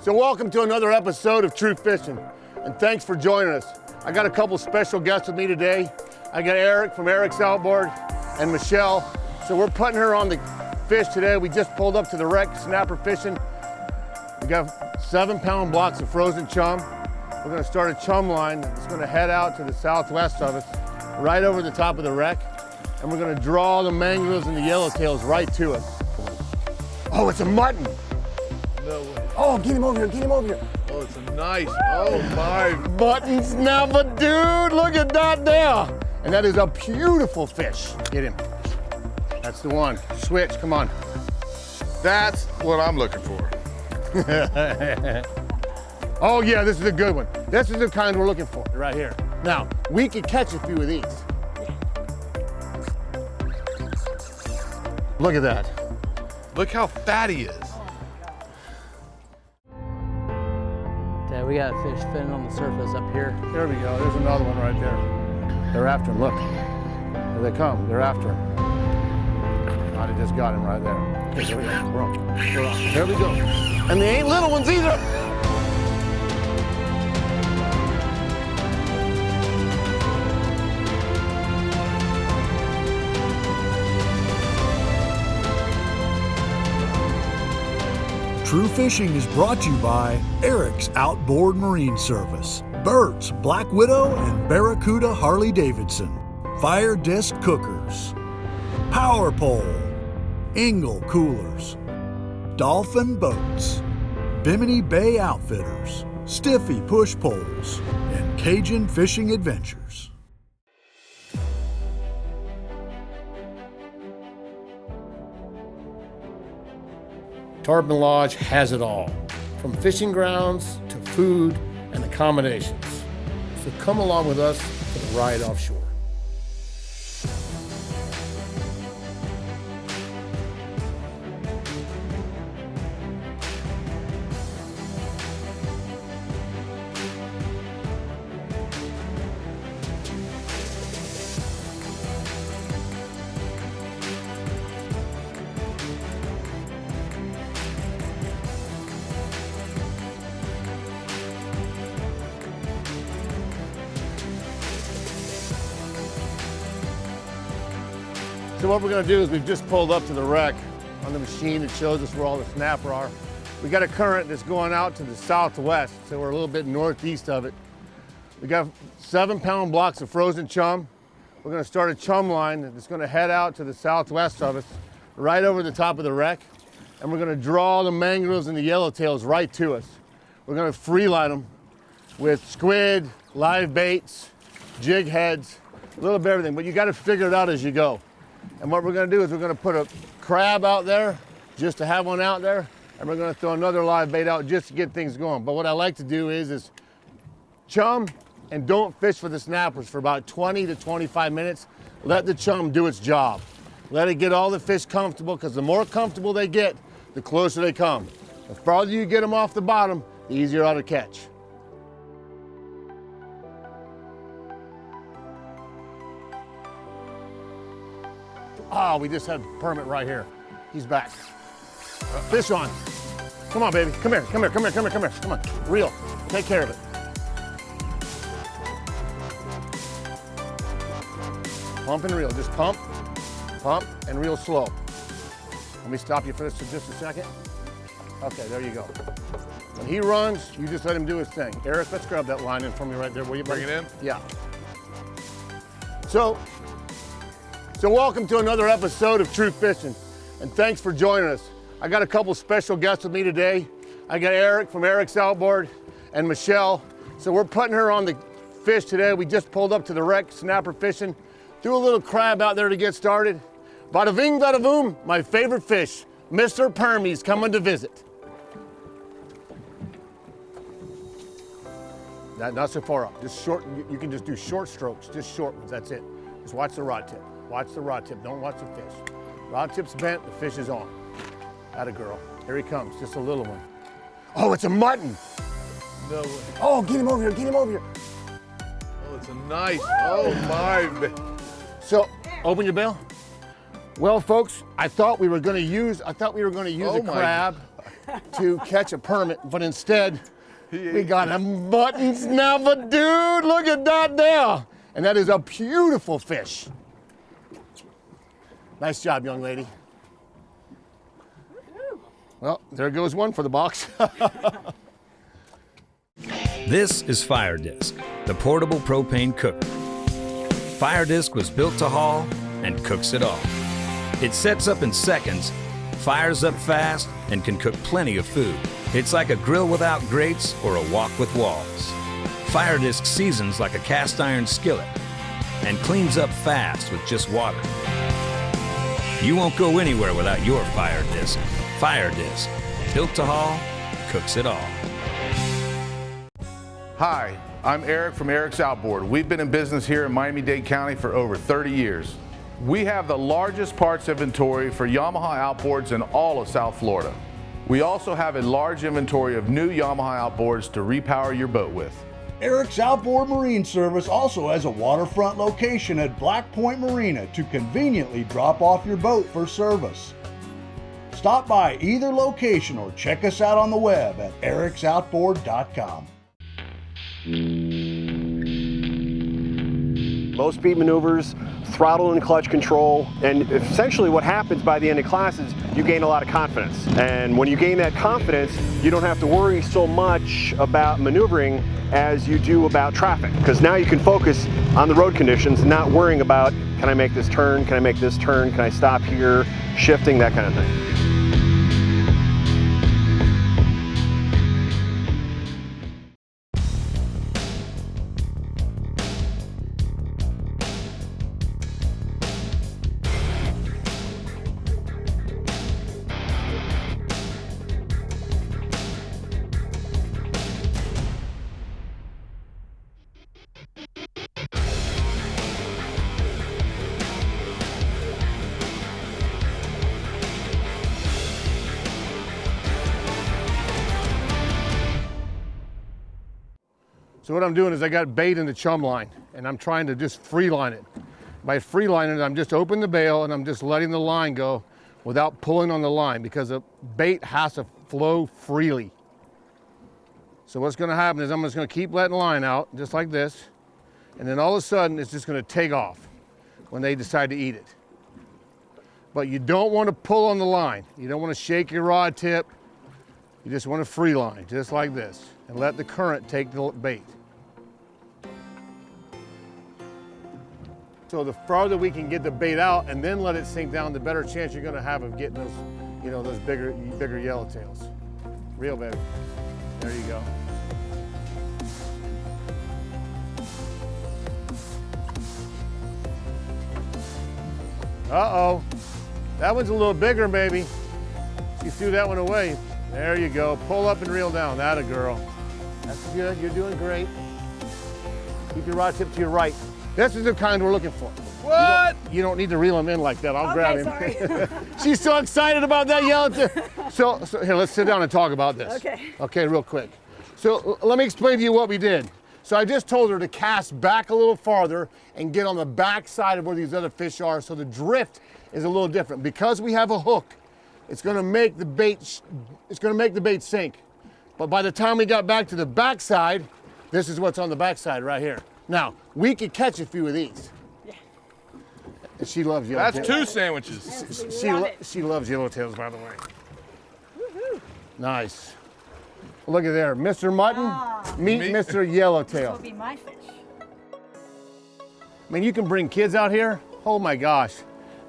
So welcome to another episode of True Fishing, and thanks for joining us. I got a couple special guests with me today. I got Eric from Eric's Outboard and Michelle. So we're putting her on the fish today. We just pulled up to the wreck, snapper fishing. We got 7-pound blocks of frozen chum. We're gonna start a chum line that's gonna head out to the southwest of us, right over the top of the wreck. And we're gonna draw the mangroves and the yellowtails right to us. Oh, it's a mutton. No way. Oh, get him over here, get him over here. Oh, it's a nice, oh my. Mutton snapper, dude, look at that there. And that is a beautiful fish. Get him. That's the one. Switch, come on. That's what I'm looking for. Oh yeah, this is a good one. This is the kind we're looking for, right here. Now, we could catch a few of these. Look at that. Look how fat he is. Dad, we got fish fitting on the surface up here. There we go, there's another one right there. They're after him, look. Here they come, they're after him. I just got him right there. Okay, there we go, we're on. There we go. And they ain't little ones either. True Fishing is brought to you by Eric's Outboard Marine Service, Bert's Black Widow and Barracuda Harley-Davidson, Fire Disc Cookers, Power Pole, Engle Coolers, Dolphin Boats, Bimini Bay Outfitters, Stiffy Push Poles, and Cajun Fishing Adventures. Tarpon Lodge has it all, from fishing grounds to food and accommodations. So come along with us for the ride offshore. So what we're gonna do is we've just pulled up to the wreck on the machine that shows us where all the snapper are. We got a current that's going out to the southwest, so we're a little bit northeast of it. We got 7-pound blocks of frozen chum. We're gonna start a chum line that's gonna head out to the southwest of us, right over the top of the wreck. And we're gonna draw the mangroves and the yellowtails right to us. We're gonna free line them with squid, live baits, jig heads, a little bit of everything, but you gotta figure it out as you go. And what we're gonna do is we're gonna put a crab out there, just to have one out there, and we're gonna throw another live bait out just to get things going. But what I like to do is chum and don't fish for the snappers for about 20 to 25 minutes. Let the chum do its job. Let it get all the fish comfortable, because the more comfortable they get, the closer they come. The farther you get them off the bottom, the easier out to catch. Oh, we just had Permit right here. He's back. Fish on. Come on, baby. Come here, come here, come here, come here, come here. Come on, reel. Take care of it. Pump and reel. Just pump, and reel slow. Let me stop you for this for just a second. Okay, there you go. When he runs, you just let him do his thing. Eric, let's grab that line in for me right there. Will you Bring it in? Yeah. So welcome to another episode of True Fishing, and thanks for joining us. I got a couple special guests with me today. I got Eric from Eric's Outboard and Michelle. So we're putting her on the fish today. We just pulled up to the wreck, snapper fishing. Threw a little crab out there to get started. Bada ving, bada boom, my favorite fish, Mr. Permy's coming to visit. Not so far up, just short. You can just do short strokes, just short ones, that's it. Just watch the rod tip. Watch the rod tip, don't watch the fish. Rod tip's bent, the fish is on. Atta girl, here he comes, just a little one. Oh, it's a mutton. No way. Oh, get him over here, get him over here. Oh, it's a nice, oh my. So, open your bill. Well, folks, I thought we were gonna use a crab to catch a permit, but instead we got a mutton snapper, dude. Look at that there. And that is a beautiful fish. Nice job, young lady. Well, there goes one for the box. This is Fire Disc, the portable propane cooker. Fire Disc was built to haul and cooks it all. It sets up in seconds, fires up fast, and can cook plenty of food. It's like a grill without grates or a wok with walls. Fire Disc seasons like a cast iron skillet and cleans up fast with just water. You won't go anywhere without your Fire Disc. Fire Disc, built to haul, cooks it all. Hi, I'm Eric from Eric's Outboard. We've been in business here in Miami-Dade County for over 30 years. We have the largest parts inventory for Yamaha outboards in all of South Florida. We also have a large inventory of new Yamaha outboards to repower your boat with. Eric's Outboard Marine Service also has a waterfront location at Black Point Marina to conveniently drop off your boat for service. Stop by either location or check us out on the web at ericsoutboard.com. Low speed maneuvers, throttle and clutch control, and essentially what happens by the end of classes, you gain a lot of confidence. And when you gain that confidence, you don't have to worry so much about maneuvering as you do about traffic, because now you can focus on the road conditions, not worrying about, can I make this turn, can I make this turn, can I stop here, shifting, that kind of thing. So what I'm doing is I got bait in the chum line and I'm trying to just free line it. By free lining it, I'm just opening the bail and I'm just letting the line go without pulling on the line, because the bait has to flow freely. So what's gonna happen is I'm just gonna keep letting the line out just like this, and then all of a sudden it's just gonna take off when they decide to eat it. But you don't want to pull on the line. You don't want to shake your rod tip. You just want to free line, just like this, and let the current take the bait. So the farther we can get the bait out and then let it sink down, the better chance you're gonna have of getting those, you know, those bigger yellowtails. Real big. There you go. Uh-oh. That one's a little bigger, maybe. You threw that one away. There you go. Pull up and reel down. That a girl. That's good. You're doing great. Keep your rod tip to your right. This is the kind we're looking for. What? You don't need to reel him in like that. I'll grab him. Sorry. She's so excited about that yellowtail. So here, let's sit down and talk about this. Okay. Okay, real quick. So let me explain to you what we did. So I just told her to cast back a little farther and get on the back side of where these other fish are, so the drift is a little different. Because we have a hook, it's gonna make the bait sink. But by the time we got back to the back side, this is what's on the back side right here. Now, we could catch a few of these. Yeah. She loves yellowtails. That's 2 sandwiches. She loves yellowtails, by the way. Woohoo. Nice. Look at there, Mr. Mutton, meet Mr. Yellowtail. This will be my fish. I mean, you can bring kids out here. Oh my gosh.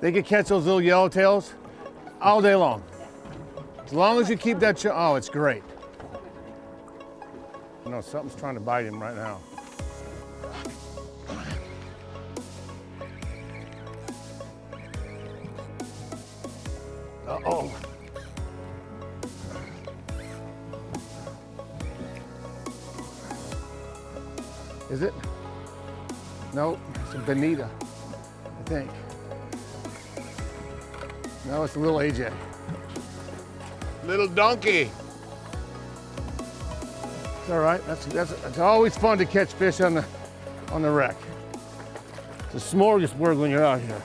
They could catch those little yellowtails all day long. As long as you keep that, oh, it's great. You know, something's trying to bite him right now. Uh-oh. Is it? No, it's a bonita, I think. No, it's a little AJ. Little donkey. It's all right. It's always fun to catch fish on the wreck. It's a smorgasbord when you're out here.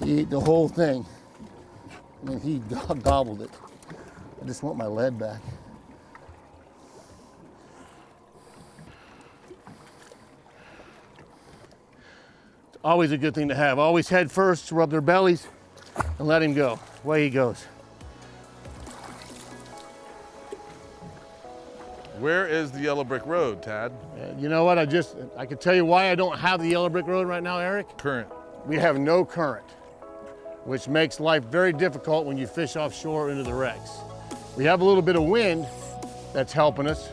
He ate the whole thing. I mean, he gobbled it. I just want my lead back. It's always a good thing to have. Always head first, rub their bellies, and let him go. Away he goes. Where is the yellow brick road, Tad? You know what, I can tell you why I don't have the yellow brick road right now, Eric. Current. We have no current, which makes life very difficult when you fish offshore into the wrecks. We have a little bit of wind that's helping us,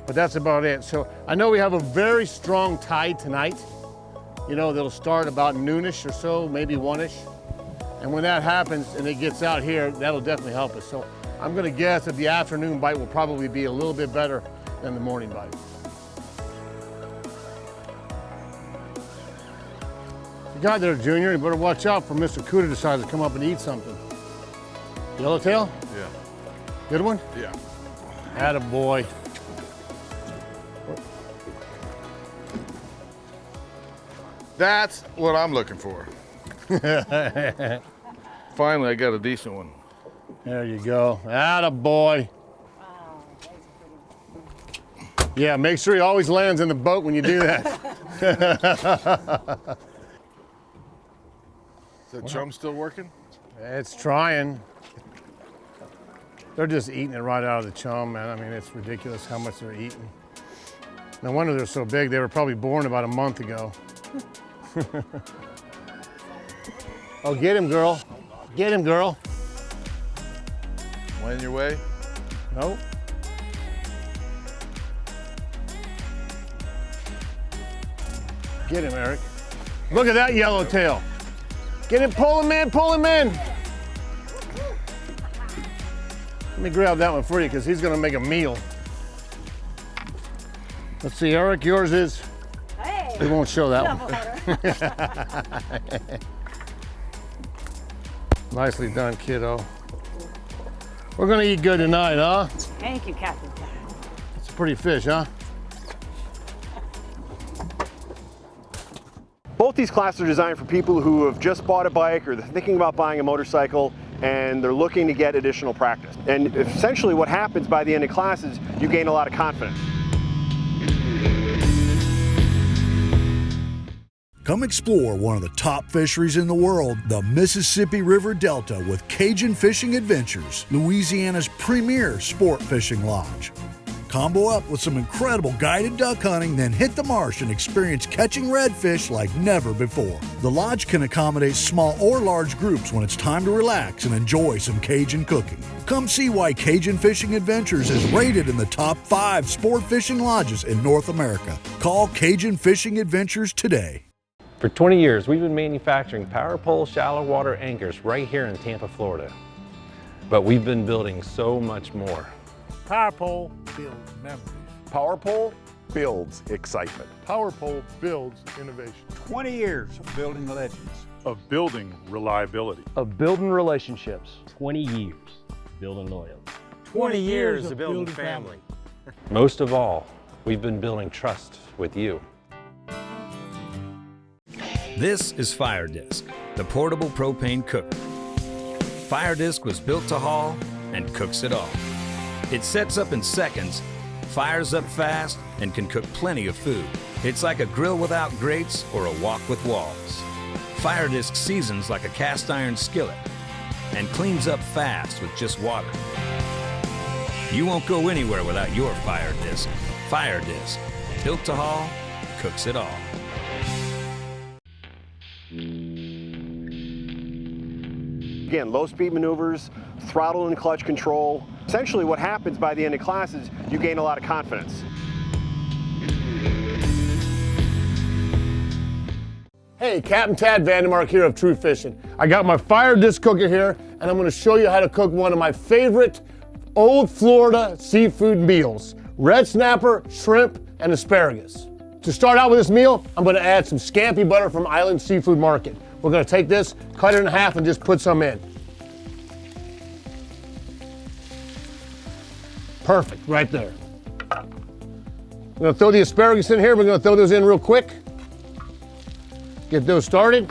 but that's about it. So I know we have a very strong tide tonight. You know, that'll start about noonish or so, maybe 1-ish. And when that happens and it gets out here, that'll definitely help us. So I'm gonna guess that the afternoon bite will probably be a little bit better than the morning bite. You got there, Junior. You better watch out for Mr. Cuda decides to come up and eat something. Yellowtail? Yeah. Good one? Yeah. Attaboy. That's what I'm looking for. Finally, I got a decent one. There you go. Attaboy. Yeah, make sure he always lands in the boat when you do that. Is that chum still working? It's trying. They're just eating it right out of the chum, man. I mean, it's ridiculous how much they're eating. No wonder they're so big. They were probably born about a month ago. Oh, get him, girl. Get him, girl. One in your way? Nope. Get him, Eric. Look at that yellowtail. Get him, pull him in, pull him in. Let me grab that one for you because he's gonna make a meal. Let's see, Eric, yours is, Hey. we won't show that one. Nicely done, kiddo. We're gonna eat good tonight, huh? Thank you, Captain. It's a pretty fish, huh? Both these classes are designed for people who have just bought a bike or they're thinking about buying a motorcycle and they're looking to get additional practice. And essentially what happens by the end of classes, you gain a lot of confidence. Come explore one of the top fisheries in the world, the Mississippi River Delta with Cajun Fishing Adventures, Louisiana's premier sport fishing lodge. Combo up with some incredible guided duck hunting, then hit the marsh and experience catching redfish like never before. The lodge can accommodate small or large groups when it's time to relax and enjoy some Cajun cooking. Come see why Cajun Fishing Adventures is rated in the top 5 sport fishing lodges in North America. Call Cajun Fishing Adventures today. For 20 years, we've been manufacturing power pole shallow water anchors right here in Tampa, Florida. But we've been building so much more. Power pole builds memories. Power pole builds excitement. Power pole builds innovation. 20 years of building legends. Of building reliability. Of building relationships. 20 years building loyalty. 20 years of building family. Most of all, we've been building trust with you. This is Fire Disc, the portable propane cooker. Fire Disc was built to haul and cooks it all. It sets up in seconds, fires up fast, and can cook plenty of food. It's like a grill without grates or a wok with walls. Fire Disc seasons like a cast iron skillet and cleans up fast with just water. You won't go anywhere without your Fire Disc. Fire Disc, built to haul, cooks it all. Again, low speed maneuvers, throttle and clutch control. Essentially what happens by the end of classes, you gain a lot of confidence. Hey, Captain Tad VanDemark here of True Fishing. I got my Fire Disc cooker here, and I'm gonna show you how to cook one of my favorite old Florida seafood meals, red snapper, shrimp, and asparagus. To start out with this meal, I'm gonna add some scampi butter from Island Seafood Market. We're gonna take this, cut it in half, and just put some in. Perfect, right there. I'm gonna throw the asparagus in here. We're gonna throw those in real quick. Get those started.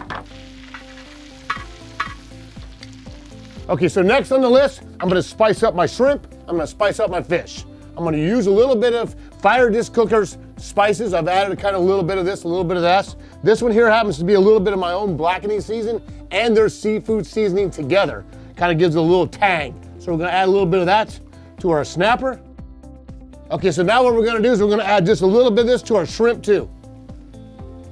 Okay, so next on the list, I'm gonna spice up my shrimp, I'm gonna spice up my fish. I'm gonna use a little bit of Fire Disc Cooker's spices. I've added a little bit of this, a little bit of that. This one here happens to be a little bit of my own blackening season and their seafood seasoning together. Kind of gives it a little tang. So we're gonna add a little bit of that to our snapper. Okay, so now what we're gonna do is we're gonna add just a little bit of this to our shrimp too.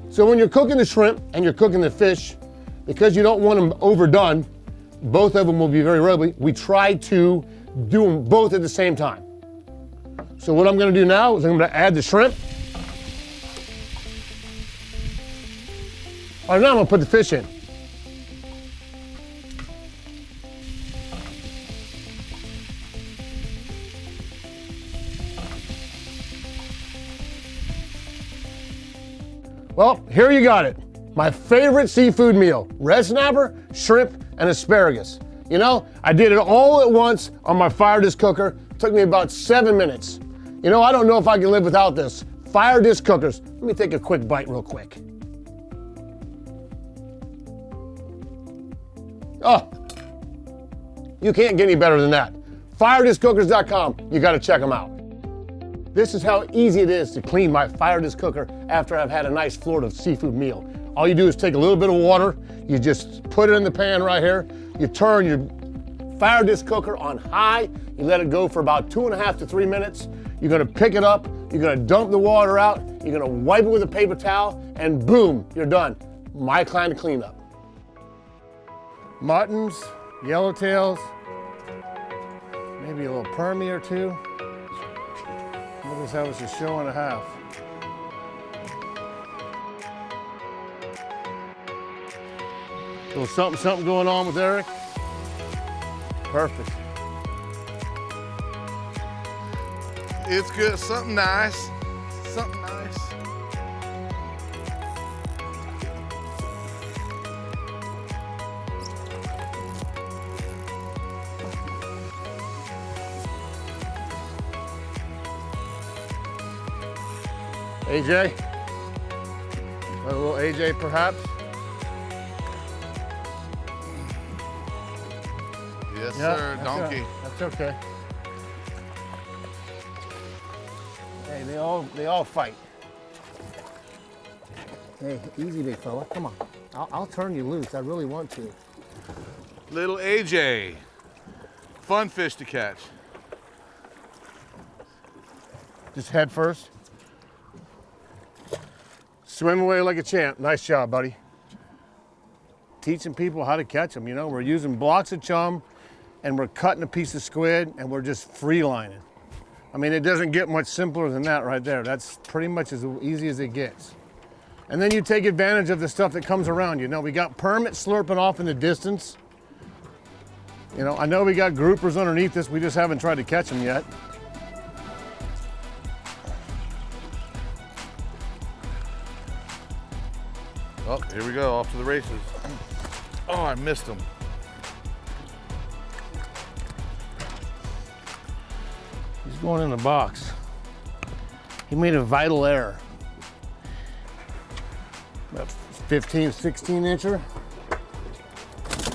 So when you're cooking the shrimp and you're cooking the fish, because you don't want them overdone, both of them will be very rubbery, we try to do them both at the same time. So what I'm gonna do now is I'm gonna add the shrimp. All right, now I'm gonna put the fish in. Well, here you got it. My favorite seafood meal, red snapper, shrimp, and asparagus. You know, I did it all at once on my Fire Disc Cooker. It took me about 7 minutes. You know, I don't know if I can live without this. Fire Disc Cookers. Let me take a quick bite real quick. Oh, you can't get any better than that. FireDiscCookers.com, you gotta check them out. This is how easy it is to clean my Fire Disc Cooker after I've had a nice Florida seafood meal. All you do is take a little bit of water, you just put it in the pan right here, you turn your Fire Disc Cooker on high, you let it go for about 2.5 to 3 minutes. You're gonna pick it up, you're gonna dump the water out, you're gonna wipe it with a paper towel, and boom, you're done. My kind of cleanup. Muttons, yellowtails, maybe a little permy or two. We'll just have us a show and a half. Little something going on with Eric. Perfect. It's good, something nice, something nice. AJ? A little AJ perhaps? Yes, Yeah, sir, donkey. That's okay. Hey, they all fight. Hey, easy, big fella. Come on. I'll turn you loose. I really want to. Little AJ. Fun fish to catch. Just head first. Swim away like a champ. Nice job, buddy. Teaching people how to catch them. You know, we're using blocks of chum and we're cutting a piece of squid and we're just free lining. I mean, it doesn't get much simpler than that right there. That's pretty much as easy as it gets. And then you take advantage of the stuff that comes around. You know, we got permit slurping off in the distance. You know, I know we got groupers underneath this. We just haven't tried to catch them yet. Oh, here we go, off to the races. Oh, I missed him. He's going in the box. He made a vital error. About 15, 16 incher.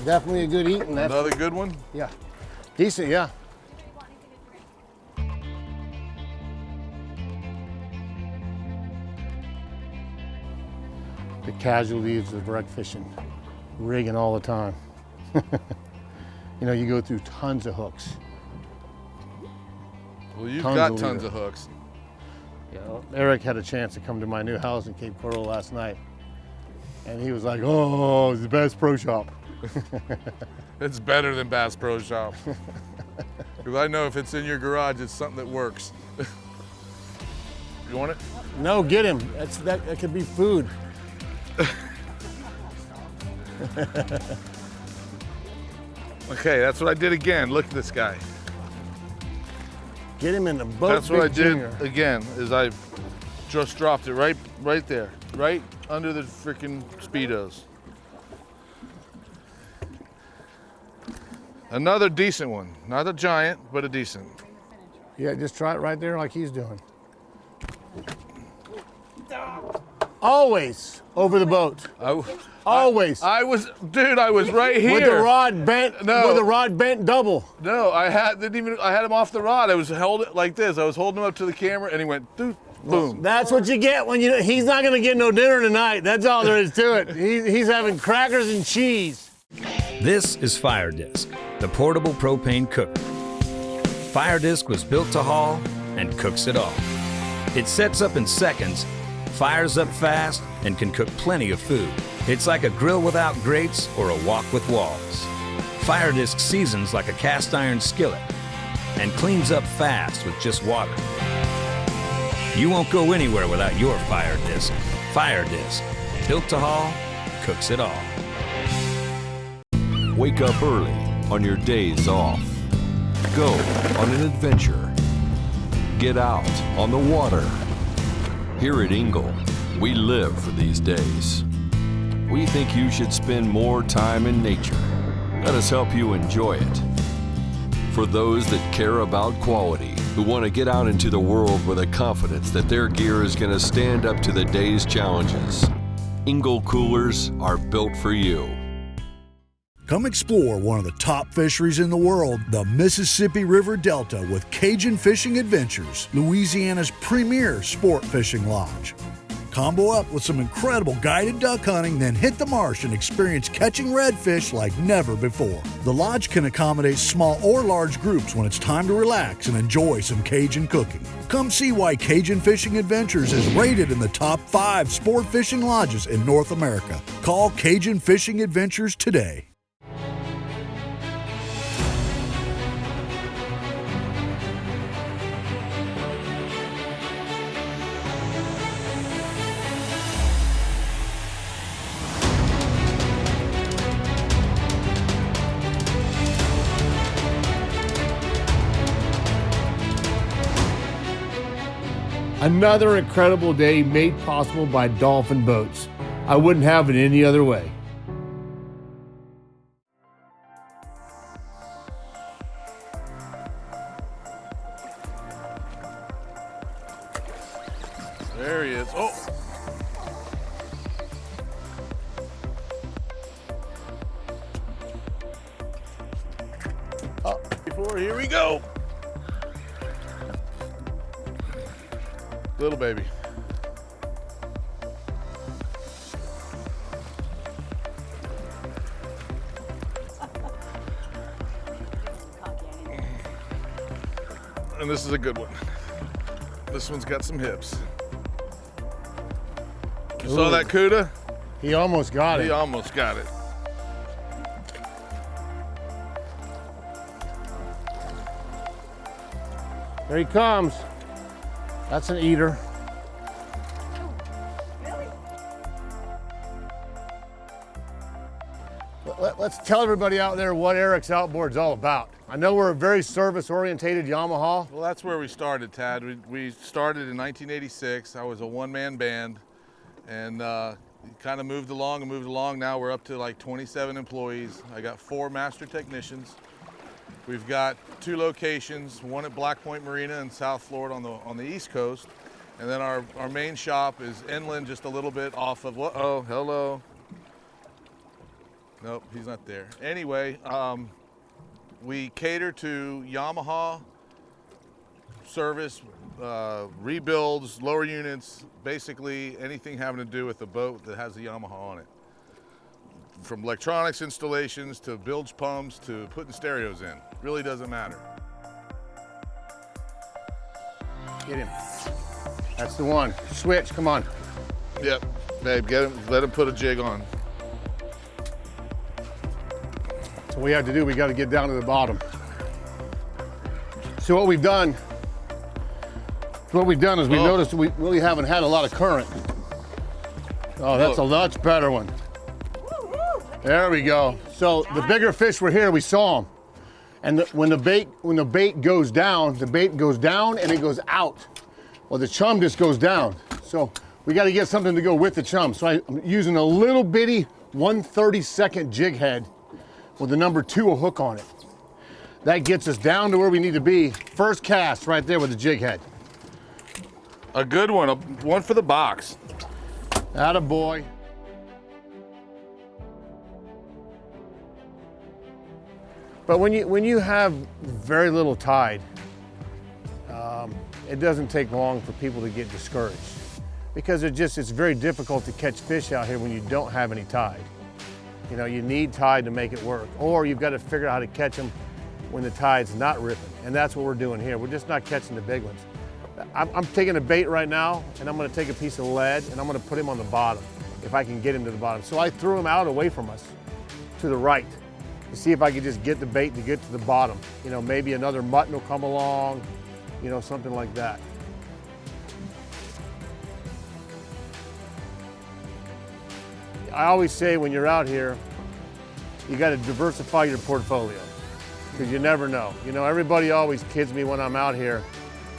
Definitely a good eating. Another good one? Yeah. Decent, yeah. The casualties of wreck fishing, rigging all the time. You know, you go through tons of hooks. Well, you've got tons of hooks. Yeah, Eric had a chance to come to my new house in Cape Coral last night. And he was like, oh, it's the Bass Pro Shop. It's better than Bass Pro Shop. Because I know if it's in your garage, it's something that works. You want it? No, get him. That could be food. Okay, that's what I did again. Look at this guy. Get him in the boat. That's what I did again, is I just dropped it right there, right under the freaking Speedos. Another decent one. Not a giant, but a decent. Yeah, just try it right there like he's doing. always over the boat. Always. I was right here. With the rod bent. No. With the rod bent double. No, I had him off the rod. I was held it like this. I was holding him up to the camera, and he went, doot, boom. That's what you get when he's not going to get no dinner tonight. That's all there is to it. He's having crackers and cheese. This is Fire Disc, the portable propane cooker. Fire Disc was built to haul and cooks it all. It sets up in seconds, fires up fast, and can cook plenty of food. It's like a grill without grates or a wok with walls. Fire Disc seasons like a cast iron skillet and cleans up fast with just water. You won't go anywhere without your Fire Disc. Fire Disc, built to haul, cooks it all. Wake up early on your days off. Go on an adventure. Get out on the water. Here at Ingle, we live for these days. We think you should spend more time in nature. Let us help you enjoy it. For those that care about quality, who want to get out into the world with a confidence that their gear is going to stand up to the day's challenges, Ingle coolers are built for you. Come explore one of the top fisheries in the world, the Mississippi River Delta with Cajun Fishing Adventures, Louisiana's premier sport fishing lodge. Combo up with some incredible guided duck hunting, then hit the marsh and experience catching redfish like never before. The lodge can accommodate small or large groups when it's time to relax and enjoy some Cajun cooking. Come see why Cajun Fishing Adventures is rated in the top 5 sport fishing lodges in North America. Call Cajun Fishing Adventures today. Another incredible day made possible by Dolphin Boats. I wouldn't have it any other way. There he is. Oh. Here we go. Little baby. And this is a good one. This one's got some hips. You saw that CUDA? He almost got it. He almost got it. There he comes. That's an eater. Let's tell everybody out there what Eric's Outboard's all about. I know we're a very service-orientated Yamaha. Well, that's where we started, Tad. We started in 1986. I was a one-man band, and kind of moved along. Now we're up to like 27 employees. I got 4 master technicians. We've got 2 locations, one at Black Point Marina in South Florida on the East Coast, and then our main shop is inland, just a little bit off of. Oh, hello. Nope, he's not there. Anyway, we cater to Yamaha service, rebuilds, lower units, basically anything having to do with a boat that has a Yamaha on it. From electronics installations to bilge pumps to putting stereos in. Really doesn't matter. Get him. That's the one. Switch, come on. Yep, babe, get him, let him put a jig on. So what we have to do, we got to get down to the bottom. So what we've done is we noticed we really haven't had a lot of current. Oh, that's a much better one. There we go. So the bigger fish were here, we saw them. And when the bait goes down, and it goes out. Well, the chum just goes down. So we got to get something to go with the chum. So I'm using a little bitty 1/32 jig head with the number 2 hook on it. That gets us down to where we need to be. First cast right there with the jig head. A good one, one for the box. Attaboy. But when you have very little tide, it doesn't take long for people to get discouraged, because it's very difficult to catch fish out here when you don't have any tide. You know, you need tide to make it work, or you've got to figure out how to catch them when the tide's not ripping, and that's what we're doing here. We're just not catching the big ones. I'm taking a bait right now, and I'm going to take a piece of lead, and I'm going to put him on the bottom, if I can get him to the bottom. So I threw him out away from us, to the right, to see if I could just get the bait to get to the bottom. You know, maybe another mutton will come along, you know, something like that. I always say when you're out here, you got to diversify your portfolio, because you never know. You know, everybody always kids me when I'm out here.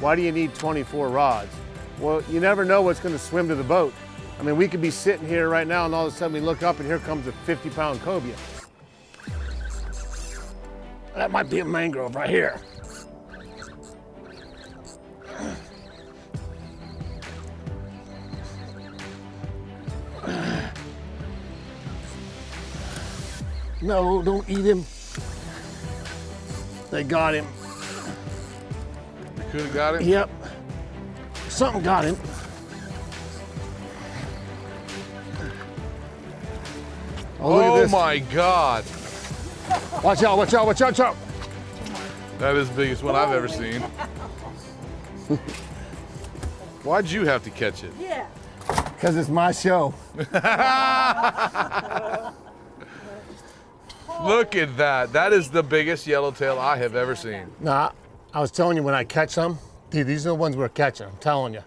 Why do you need 24 rods? Well, you never know what's going to swim to the boat. I mean, we could be sitting here right now and all of a sudden we look up and here comes a 50-pound cobia. That might be a mangrove right here. No, don't eat him. They got him. You could have got him? Yep. Something got him. Oh, look at this. My God. Watch out, watch out, watch out, watch out. That is the biggest one I've ever seen. Why'd you have to catch it? Yeah. Because it's my show. Look at that. That is the biggest yellowtail I have ever seen. Nah, I was telling you when I catch them, dude, these are the ones we're catching, I'm telling you.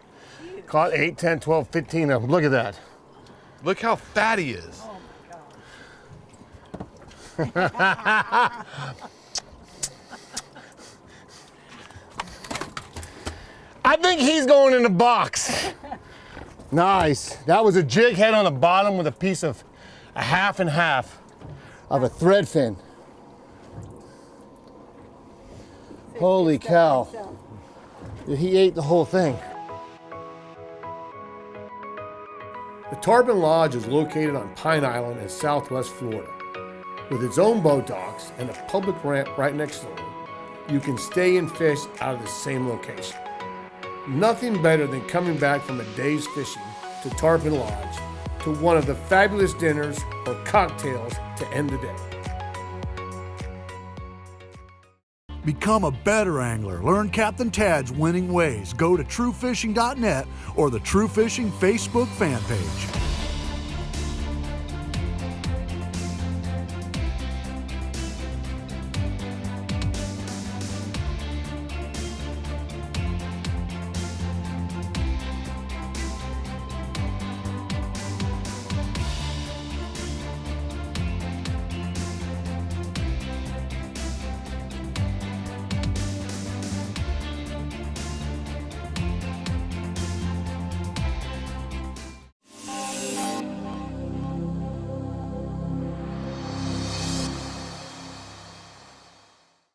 Caught 8, 10, 12, 15 of them. Look at that. Look how fat he is. Oh my God. I think he's going in the box. Nice. That was a jig head on the bottom with a piece of a half and half of a thread fin. Holy cow. He ate the whole thing. The Tarpon Lodge is located on Pine Island in southwest Florida. With its own boat docks and a public ramp right next door, you can stay and fish out of the same location. Nothing better than coming back from a day's fishing to Tarpon Lodge to one of the fabulous dinners or cocktails to end the day. Become a better angler. Learn Captain Tad's winning ways. Go to truefishing.net or the True Fishing Facebook fan page.